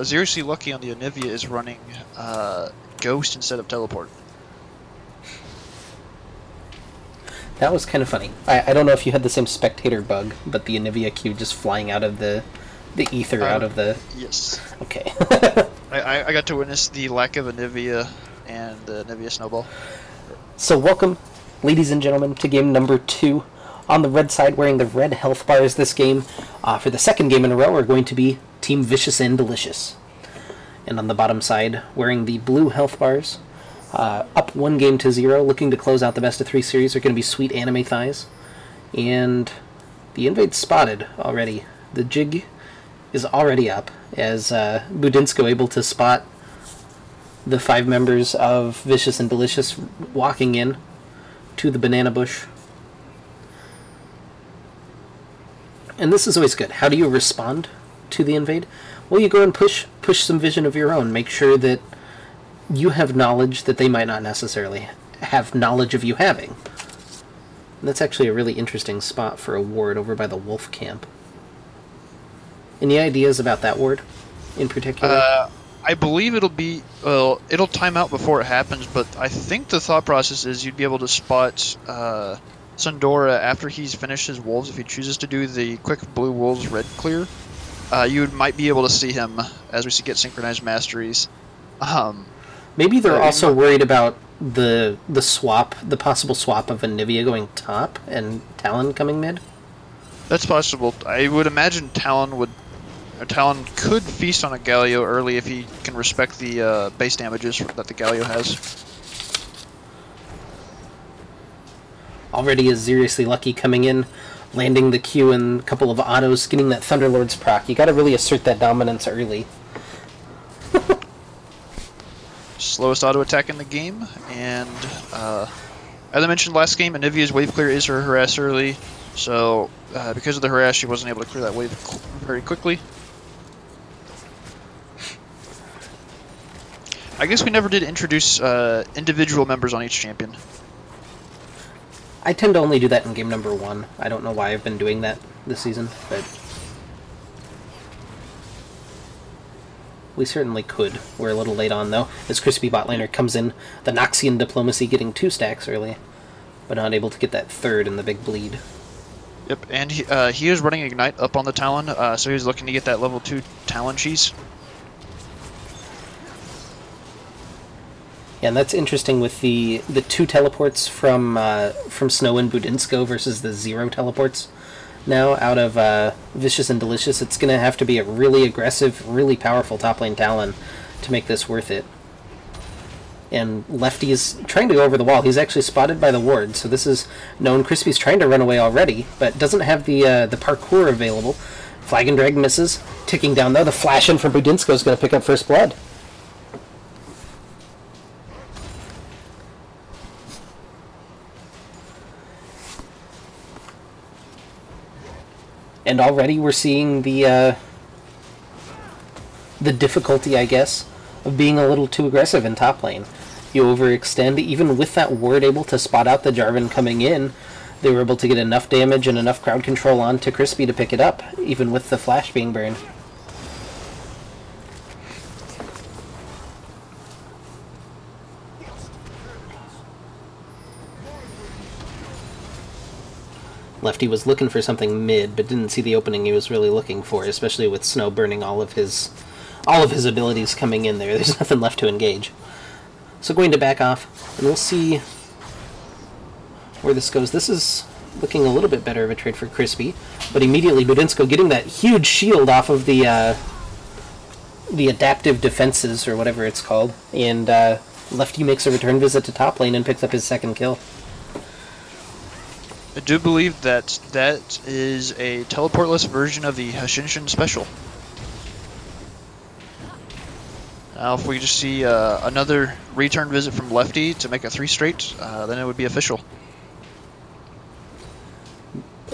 Seriously Lucky on the Anivia is running Ghost instead of Teleport. That was kind of funny. I don't know if you had the same spectator bug, but the Anivia Q just flying out of the ether out of the... Yes. Okay. I got to witness the lack of Anivia and the Anivia Snowball. So welcome, ladies and gentlemen, to game number 2. On the red side, wearing the red health bars this game, for the second game in a row, are going to be Team Vicious and Delicious. And on the bottom side, wearing the blue health bars, up 1-0, looking to close out the best-of-3 series, are going to be Sweet Anime Thighs. And the invade's spotted already. The jig is already up, as Budinsko able to spot the 5 members of Vicious and Delicious walking in to the banana bush. And this is always good. How do you respond to the invade? Well, you go and push some vision of your own. Make sure that you have knowledge that they might not necessarily have knowledge of you having. And that's actually a really interesting spot for a ward over by the wolf camp. Any ideas about that ward in particular? I believe it'll be, well, it'll time out before it happens, but I think the thought process is you'd be able to spot Sundora after he's finished his wolves. If he chooses to do the quick blue wolves red clear, you might be able to see him as we get synchronized masteries. Maybe they're also worried about the swap, the possible swap of Anivia going top and Talon coming mid. That's possible. I would imagine Talon could feast on a Galio early if he can respect the base damages that the Galio has. Already is Seriously Lucky coming in, landing the Q and a couple of autos, getting that Thunderlord's proc. You gotta really assert that dominance early. Slowest auto attack in the game, and as I mentioned last game, Anivia's wave clear is her harass early, so because of the harass she wasn't able to clear that wave very quickly. I guess we never did introduce individual members on each champion. I tend to only do that in game number 1. I don't know why I've been doing that this season, but we certainly could. We're a little late on, though, as Crispy Botliner comes in, the Noxian Diplomacy getting 2 stacks early, but not able to get that 3rd in the big bleed. Yep, and he is running Ignite up on the Talon, so he's looking to get that level 2 Talon cheese. Yeah, and that's interesting with the 2 teleports from Snow and Budinsko versus the 0 teleports now out of Vicious and Delicious. It's going to have to be a really aggressive, really powerful top lane Talon to make this worth it. And Lefty is trying to go over the wall. He's actually spotted by the ward, so this is known. Crispy's trying to run away already, but doesn't have the parkour available. Flag and Drag misses. Ticking down, though. The flash in from Budinsko is going to pick up first blood. And already we're seeing the difficulty, I guess, of being a little too aggressive in top lane. You overextend, even with that ward able to spot out the Jarvan coming in, they were able to get enough damage and enough crowd control onto Crispy to pick it up, even with the flash being burned. Lefty was looking for something mid, but didn't see the opening he was really looking for, especially with Snow burning all of his abilities coming in there. There's nothing left to engage. So going to back off, and we'll see where this goes. This is looking a little bit better of a trade for Crispy, but immediately Budinsko getting that huge shield off of the adaptive defenses, or whatever it's called, and Lefty makes a return visit to top lane and picks up his 2nd kill. I do believe that is a teleportless version of the Hashinshin special. Now if we just see another return visit from Lefty to make it 3 straight, then it would be official.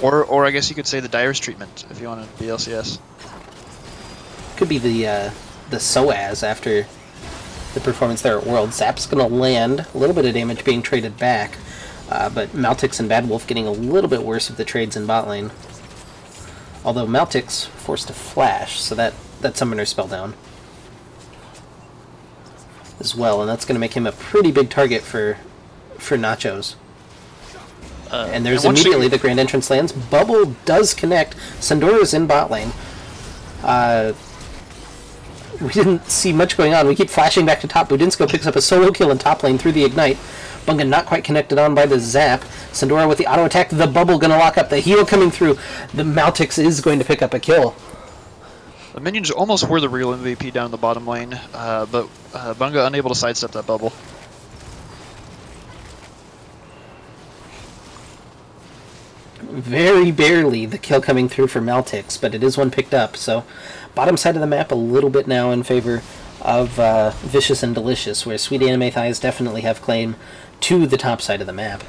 Or I guess you could say the Dyer's treatment, if you want to be LCS. Could be the SOAS after the performance there at World. Zap's going to land, a little bit of damage being traded back. But Maltix and Bad Wolf getting a little bit worse of the trades in bot lane. Although Maltix forced to flash, so that that summoner spell down as well, and that's going to make him a pretty big target for Nachos. And there's immediately the Grand Entrance lands. Bubble does connect. Sandora's in bot lane. We didn't see much going on. We keep flashing back to top. Budinsko picks up a solo kill in top lane through the Ignite. Bunga not quite connected on by the Zap. Sandora with the auto attack. The Bubble going to lock up. The heal coming through. The Maltix is going to pick up a kill. The minions almost were the real MVP down the bottom lane, but Bunga unable to sidestep that Bubble. Very barely the kill coming through for Maltix, but it is one picked up. So bottom side of the map a little bit now in favor of Vicious and Delicious, where Sweet Anime Thighs definitely have claim to the top side of the map.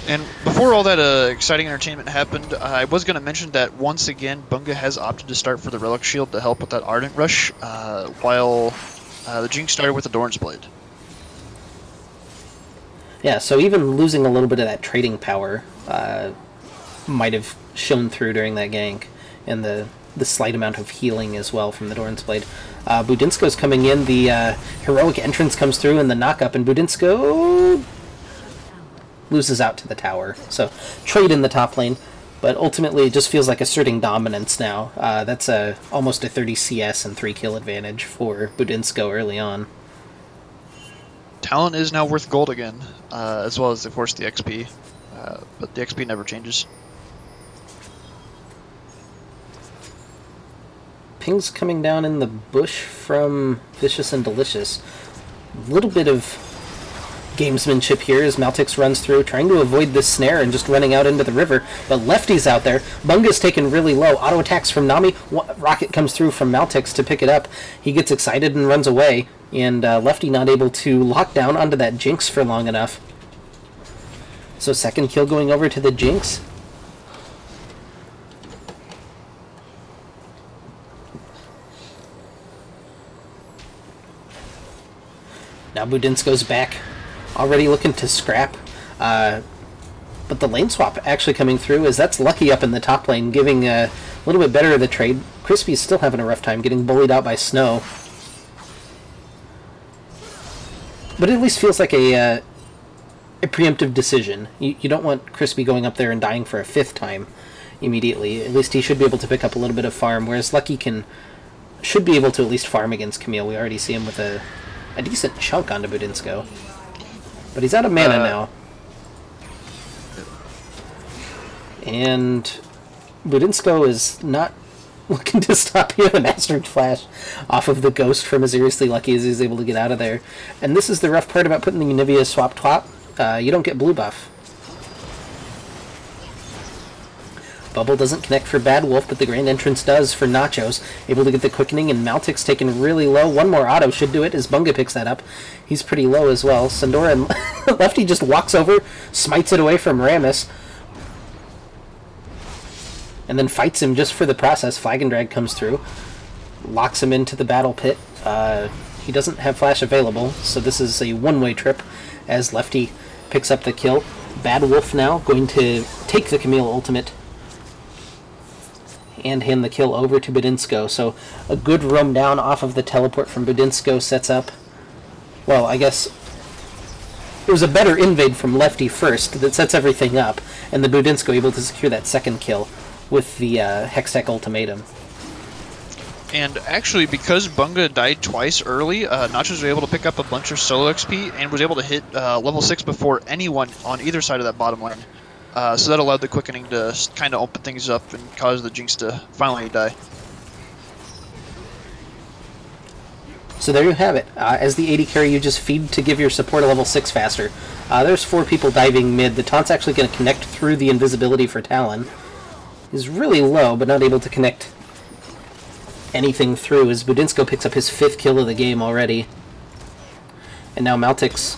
And before all that exciting entertainment happened, I was going to mention that once again, Bunga has opted to start for the Relic Shield to help with that Ardent Rush, while the Jinx started with the Doran's Blade. Yeah, so even losing a little bit of that trading power might have shown through during that gank, and the slight amount of healing as well from the Doran's Blade. Budinsko's coming in, the heroic entrance comes through, and the knock-up, and Budinsko loses out to the tower. So trade in the top lane, but ultimately it just feels like asserting dominance now. That's almost a 30 CS and 3 kill advantage for Budinsko early on. Talent is now worth gold again, as well as, of course, the XP. But the XP never changes. Pings coming down in the bush from Vicious and Delicious. A little bit of gamesmanship here as Maltix runs through, trying to avoid this snare and just running out into the river. But Lefty's out there. Bunga's taken really low. Auto attacks from Nami. Rocket comes through from Maltix to pick it up. He gets excited and runs away. And Lefty not able to lock down onto that Jinx for long enough. So second kill going over to the Jinx. Now Budinsko's back, already looking to scrap. But the lane swap actually coming through, as that's Lucky up in the top lane, giving a little bit better of the trade. Crispy's still having a rough time getting bullied out by Snow. But it at least feels like a preemptive decision. You don't want Crispy going up there and dying for a 5th time immediately. At least he should be able to pick up a little bit of farm, whereas Lucky should be able to at least farm against Camille. We already see him with a decent chunk onto Budinsko. But he's out of mana now. And Budinsko is not looking to stop here. The Mastered Flash off of the Ghost from Aziriously Lucky as he's able to get out of there. And this is the rough part about putting the Nivea swap top. You don't get blue buff. Bubble doesn't connect for Bad Wolf, but the Grand Entrance does for Nachos. Able to get the quickening, and Maltix taken really low. One more auto should do it as Bunga picks that up. He's pretty low as well. Sandora and Lefty just walks over, smites it away from Rammus, and then fights him just for the process. Flag and Drag comes through, locks him into the battle pit. He doesn't have Flash available, so this is a one-way trip as Lefty picks up the kill. Bad Wolf now going to take the Camille ultimate and hand the kill over to Budinsko. So a good roam down off of the teleport from Budinsko sets up... Well, I guess it was a better invade from Lefty first that sets everything up, and the Budinsko able to secure that second kill with the Hextech ultimatum. And actually, because Bunga died twice early, Nachos was able to pick up a bunch of solo XP and was able to hit level 6 before anyone on either side of that bottom lane. So that allowed the quickening to kind of open things up and cause the Jinx to finally die. So there you have it. As the AD carry, you just feed to give your support a level 6 faster. There's 4 people diving mid. The taunt's actually going to connect through the invisibility for Talon. He's really low, but not able to connect anything through as Budinsko picks up his 5th kill of the game already. And now Maltix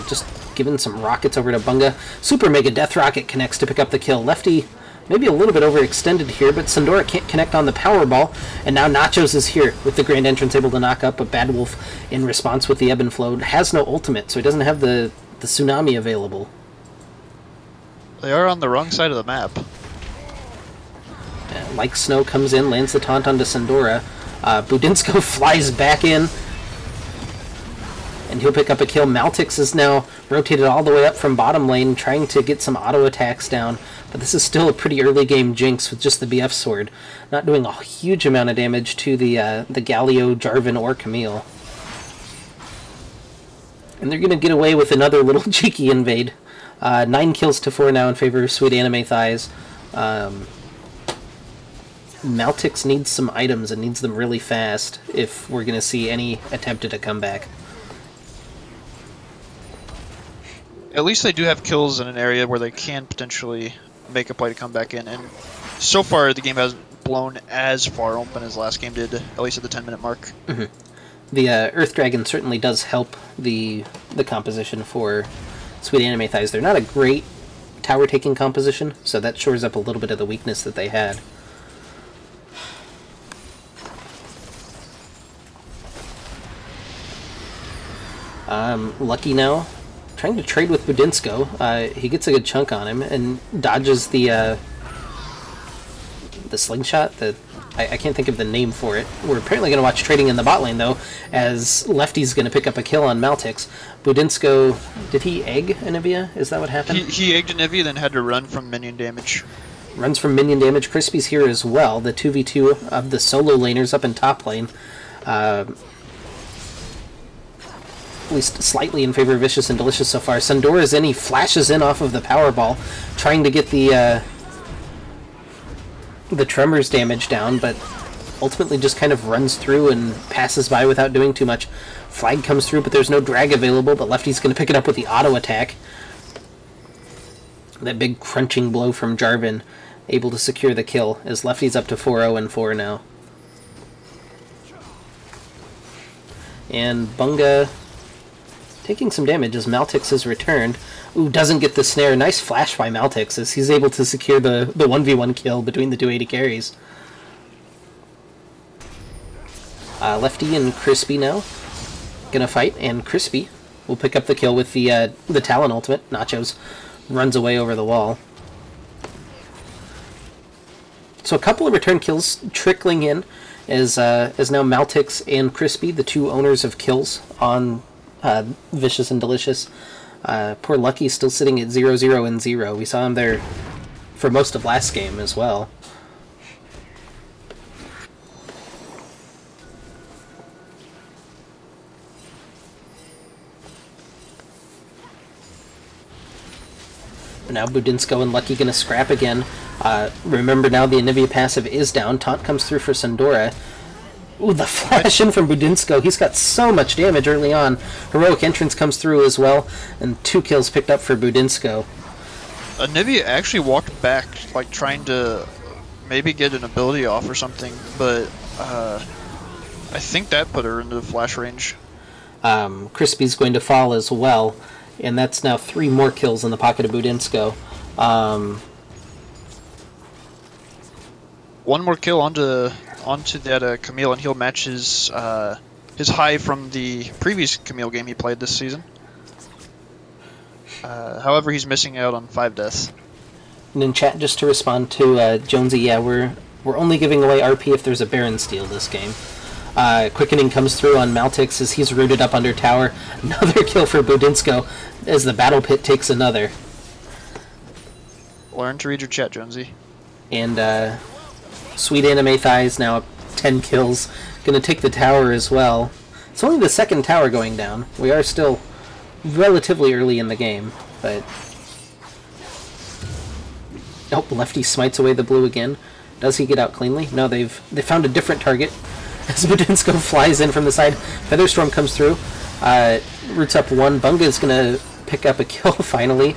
just giving some rockets over to Bunga. Super Mega Death Rocket connects to pick up the kill. Lefty maybe a little bit overextended here, but Sandora can't connect on the Powerball, and now Nachos is here with the Grand Entrance able to knock up, but Bad Wolf in response with the Ebb and Flow has no ultimate, so he doesn't have the Tsunami available. They are on the wrong side of the map. Like Snow comes in, lands the taunt onto Sandora. Budinsko flies back in, and he'll pick up a kill. Maltix is now rotated all the way up from bottom lane, trying to get some auto attacks down, but this is still a pretty early game Jinx with just the BF sword, not doing a huge amount of damage to the Galio, Jarvan, or Camille. And they're going to get away with another little cheeky invade. 9 kills to 4 now in favor of Sweet Anime Thighs. Maltix needs some items and needs them really fast if we're going to see any attempt at a comeback. At least they do have kills in an area where they can potentially make a play to come back in, and so far the game hasn't blown as far open as last game did, at least at the 10-minute mark. Mm-hmm. The Earth Dragon certainly does help the composition for Sweet Anime Thighs. They're not a great tower-taking composition, so that shores up a little bit of the weakness that they had. Lucky now, trying to trade with Budinsko. He gets a good chunk on him and dodges the slingshot. I can't think of the name for it. We're apparently going to watch trading in the bot lane, though, as Lefty's going to pick up a kill on Maltix. Budinsko, did he egg Anivia? Is that what happened? He egged Anivia, then had to run from minion damage. Runs from minion damage. Crispy's here as well. The 2v2 of the solo laners up in top lane. At least slightly in favor of Vicious and Delicious so far. Sandora's in. He flashes in off of the Powerball, trying to get the Tremors damage down, but ultimately just kind of runs through and passes by without doing too much. Flag comes through, but there's no drag available, but Lefty's going to pick it up with the auto attack. That big crunching blow from Jarvan, able to secure the kill, as Lefty's up to 4-0 and 4 now. And Bunga taking some damage as Maltix has returned. Ooh, doesn't get the snare. Nice flash by Maltix as he's able to secure the 1v1 kill between the two AD carries. Lefty and Crispy now gonna fight, and Crispy will pick up the kill with the Talon ultimate. Nachos runs away over the wall. So a couple of return kills trickling in as now Maltix and Crispy, the two owners of kills on Vicious and Delicious. Poor Lucky's still sitting at 0-0 and 0. We saw him there for most of last game as well. Now Budinsko and Lucky gonna scrap again. Remember now the Anivia passive is down. Taunt comes through for Sandora. Ooh, the flash in from Budinsko. He's got so much damage early on. Heroic Entrance comes through as well, and 2 kills picked up for Budinsko. Anivia actually walked back, like trying to maybe get an ability off or something, but I think that put her into the flash range. Crispy's going to fall as well, and that's now 3 more kills in the pocket of Budinsko. 1 more kill onto that Camille, and he'll match his high from the previous Camille game he played this season. However, he's missing out on 5 deaths. And in chat, just to respond to Jonesy, yeah, we're only giving away RP if there's a Baron steal this game. Quickening comes through on Maltix as he's rooted up under tower. Another kill for Budinsko as the Battle Pit takes another. Learn to read your chat, Jonesy. And Sweet Anime Thighs now up 10 kills. Gonna take the tower as well. It's only the second tower going down. We are still relatively early in the game, but... Oh, Lefty smites away the blue again. Does he get out cleanly? No, they found a different target. As Budinsko flies in from the side, Featherstorm comes through. Roots up 1. Bunga is gonna pick up a kill finally.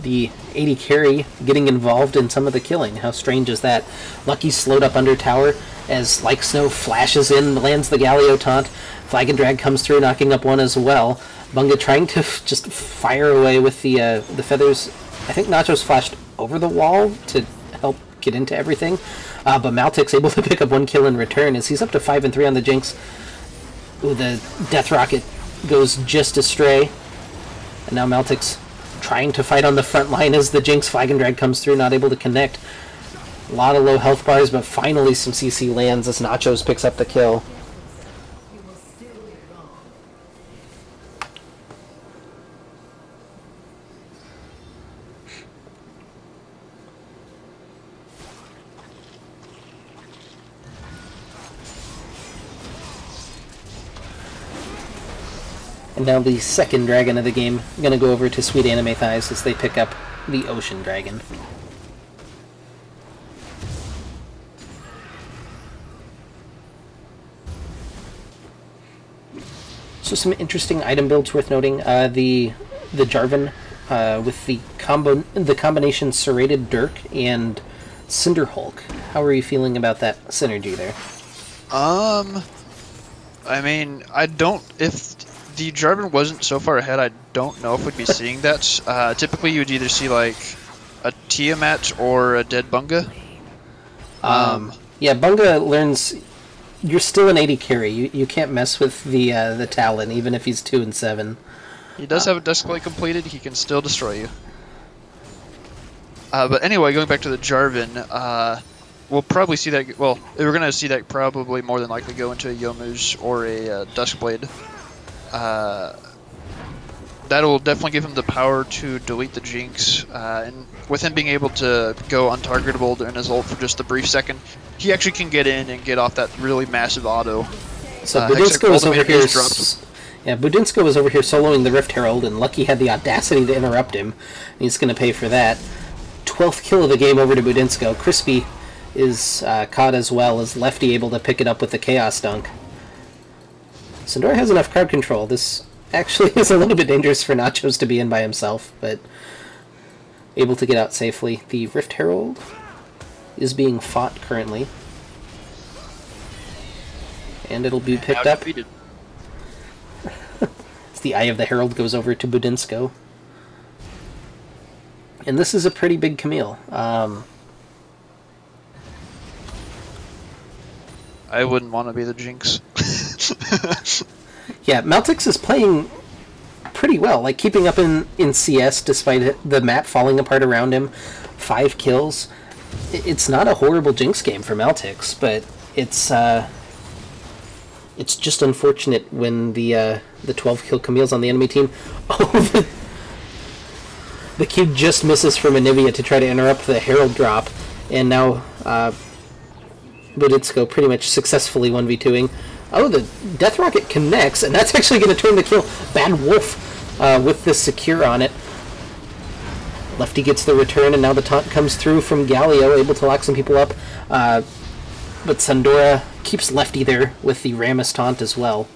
The AD carry getting involved in some of the killing. How strange is that? Lucky slowed up under tower as Like Snow flashes in, lands the Galio taunt. Flag and Drag comes through, knocking up 1 as well. Bunga trying to just fire away with the feathers. I think Nachos flashed over the wall to help get into everything. But Maltix able to pick up 1 kill in return as he's up to 5 and 3 on the Jinx. Ooh, the Death Rocket goes just astray. And now Maltix trying to fight on the front line as the Jinx Flag and Drag comes through, not able to connect. A lot of low health bars, but finally some CC lands as Nachos picks up the kill. And now the second dragon of the game. I'm going to go over to Sweet Anime Thighs as they pick up the Ocean Dragon. So some interesting item builds worth noting. The Jarvan with the combination Serrated Dirk and Cinder Hulk. How are you feeling about that synergy there? I mean, if the Jarvan wasn't so far ahead, I don't know if we'd be seeing that. Typically, you would either see like a Tiamat or a dead Bunga. Yeah, Bunga learns. You're still an 80 carry. You can't mess with the Talon, even if he's 2 and 7. He does have a Duskblade completed. He can still destroy you. But anyway, going back to the Jarvan, we'll probably see that. Well, we're gonna see that probably more than likely go into a Yomu's or a Duskblade. That'll definitely give him the power to delete the Jinx, and with him being able to go untargetable during his ult for just a brief second, he actually can get in and get off that really massive auto. So Budinsko was over here. Yeah, Budinsko was over here soloing the Rift Herald, and Lucky had the audacity to interrupt him. He's going to pay for that. 12th kill of the game over to Budinsko. Crispy is caught as well, as Lefty able to pick it up with the Chaos Dunk. Sandora has enough crowd control. This actually is a little bit dangerous for Nachos to be in by himself, but able to get out safely. The Rift Herald is being fought currently, and it'll be picked up. It's the Eye of the Herald goes over to Budinsko. And this is a pretty big Camille. I wouldn't want to be the Jinx. Yeah, Maltix is playing pretty well, like keeping up in CS despite the map falling apart around him. 5 kills. It's not a horrible Jinx game for Maltix, but it's just unfortunate when the 12 kill Camille's on the enemy team. Oh, the Q just misses from Anivia to try to interrupt the Herald drop, and now Buditsko pretty much successfully 1v2ing. Oh, the Death Rocket connects, and that's actually going to turn the kill. Bad Wolf with the secure on it. Lefty gets the return, and now the taunt comes through from Galio, able to lock some people up. But Sandora keeps Lefty there with the Rammus taunt as well.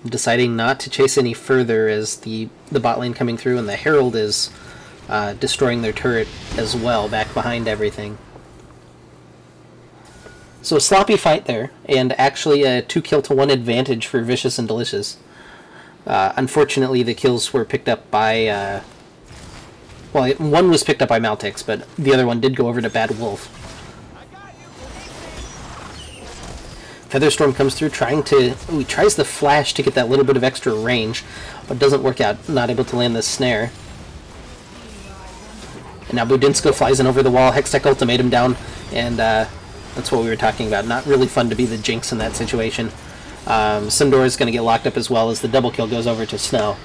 Deciding not to chase any further as the bot lane coming through, and the Herald is destroying their turret as well, back behind everything. So a sloppy fight there, and actually a 2-kill-to-1 advantage for Vicious and Delicious. Unfortunately, the kills were picked up by... well, one was picked up by Maltix, but the other one did go over to Bad Wolf. Featherstorm comes through, he tries the flash to get that little bit of extra range, but doesn't work out, not able to land this snare. And now Budinsko flies in over the wall, Hextech Ultimatum down, and that's what we were talking about. Not really fun to be the Jinx in that situation. Sundora's going to get locked up as well as the double kill goes over to Snow.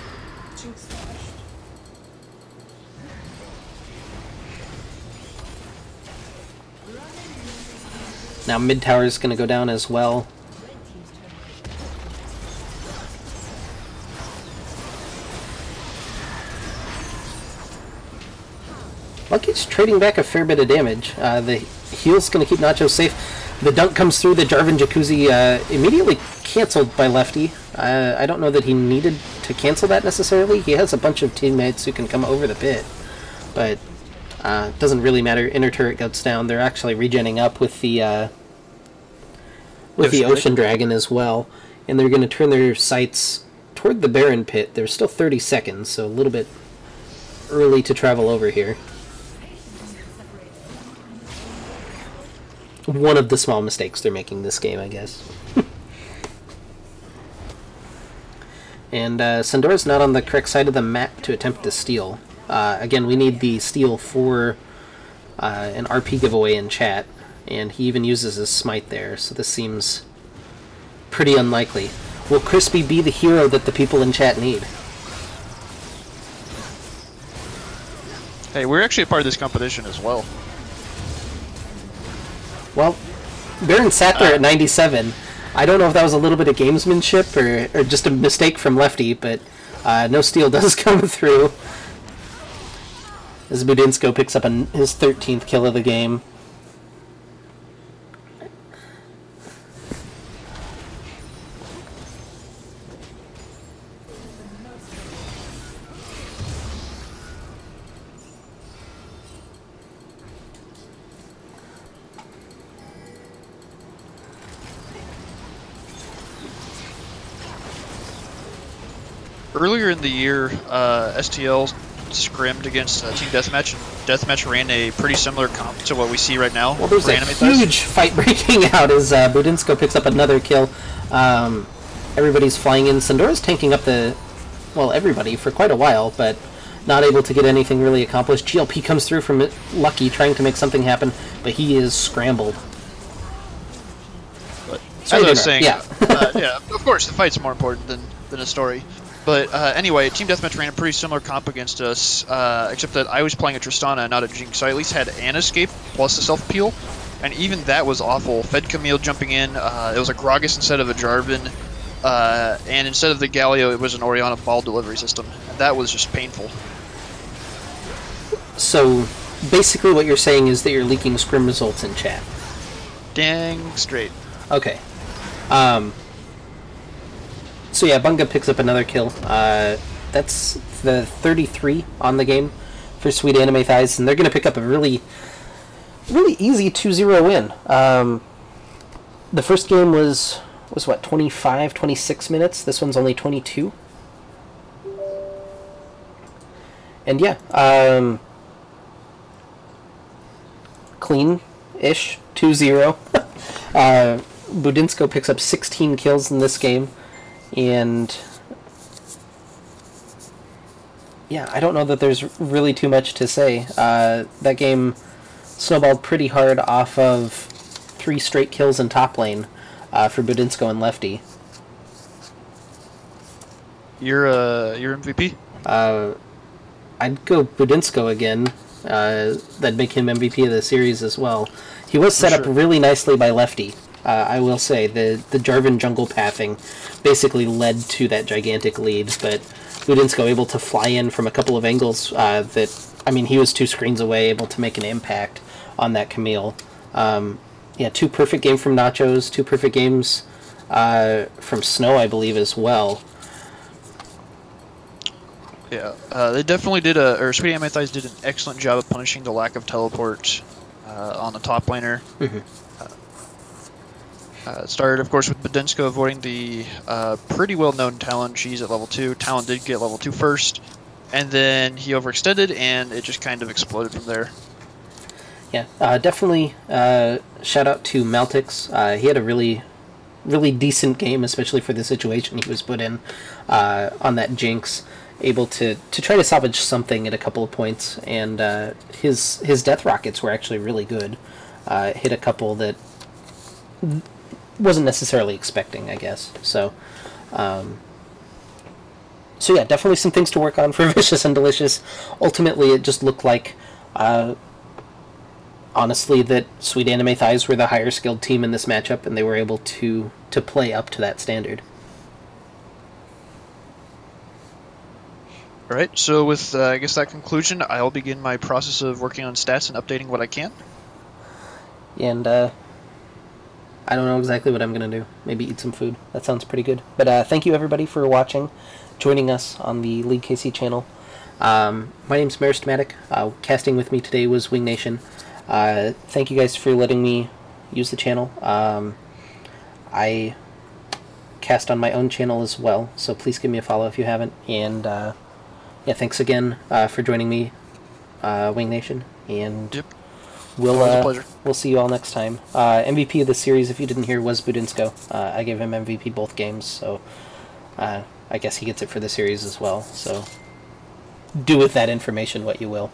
Now mid tower is going to go down as well. Lucky's trading back a fair bit of damage. The heal's going to keep Nacho safe. The dunk comes through, the Jarvan Jacuzzi immediately cancelled by Lefty. I don't know that he needed to cancel that necessarily. He has a bunch of teammates who can come over the pit, but it doesn't really matter. Inner turret goes down. They're actually regenning up with the Ocean Dragon as well, and they're going to turn their sights toward the Baron pit. There's still 30 seconds, so a little bit early to travel over here. One of the small mistakes they're making this game, I guess. And Sandora's not on the correct side of the map to attempt to steal. Again, we need the steal for an RP giveaway in chat, and he even uses his smite there, so this seems pretty unlikely. Will Crispy be the hero that the people in chat need? Hey, we're actually a part of this competition as well. Well, Baron sat there at 97. I don't know if that was a little bit of gamesmanship or just a mistake from Lefty, but no steal does come through. As Budinsko picks up his 13th kill of the game. Earlier in the year, STL scrimmed against Team Deathmatch. Deathmatch ran a pretty similar comp to what we see right now. Well, there's a huge fight breaking out as Budinsko picks up another kill. Everybody's flying in. Sandora's tanking up everybody for quite a while, but not able to get anything really accomplished. GLP comes through from Lucky, trying to make something happen, but he is scrambled. But, as I was saying, yeah, of course, the fight's more important than a story. But anyway, Team Deathmatch ran a pretty similar comp against us, except that I was playing a Tristana and not a Jinx, so I at least had an escape plus a self-peel, and even that was awful. Fed Camille jumping in, it was a Gragas instead of a Jarvan, and instead of the Galio, it was an Orianna ball delivery system. And that was just painful. So, basically what you're saying is that you're leaking scrim results in chat. Dang straight. Okay. So yeah, Bunga picks up another kill. That's the 33 on the game for Sweet Anime Thighs, and they're going to pick up a really easy 2-0 win. The first game was what, 25, 26 minutes? This one's only 22. And yeah, clean-ish 2-0. Budinsko picks up 16 kills in this game. And yeah, I don't know that there's really too much to say. That game snowballed pretty hard off of 3 straight kills in top lane for Budinsko and Lefty. Your MVP? I'd go Budinsko again. That'd make him MVP of the series as well. He was set up really nicely by Lefty. I will say, the Jarvan jungle pathing basically led to that gigantic lead, but Budinsko able to fly in from a couple of angles he was 2 screens away, able to make an impact on that Camille. Yeah, 2 perfect games from Nachos, 2 perfect games from Snow, I believe, as well. Yeah, they definitely did Sweet Anime Thighs did an excellent job of punishing the lack of teleport on the top laner. Mm-hmm. It started, of course, with Budinsko avoiding the pretty well-known Talon cheese at level 2. Talon did get level 2 first, and then he overextended, and it just kind of exploded from there. Yeah, definitely shout out to Maltix. He had a really decent game, especially for the situation he was put in on that Jinx. Able to try to salvage something at a couple of points, and his death rockets were actually really good. Hit a couple that wasn't necessarily expecting, I guess. So yeah, definitely some things to work on for Vicious and Delicious. Ultimately, it just looked like, honestly, that Sweet Anime Thighs were the higher skilled team in this matchup, and they were able to play up to that standard. Alright, so with, I guess, that conclusion, I'll begin my process of working on stats and updating what I can. And, I don't know exactly what I'm going to do. Maybe eat some food. That sounds pretty good. But thank you, everybody, for watching, joining us on the LeagueKC channel. My name's Maristmatic. Casting with me today was Wing Nation. Thank you guys for letting me use the channel. I cast on my own channel as well, so please give me a follow if you haven't. And yeah, thanks again for joining me, Wing Nation. And yep. We'll see you all next time. MVP of the series, if you didn't hear, was Budinsko. I gave him MVP both games, so I guess he gets it for the series as well. So do with that information what you will.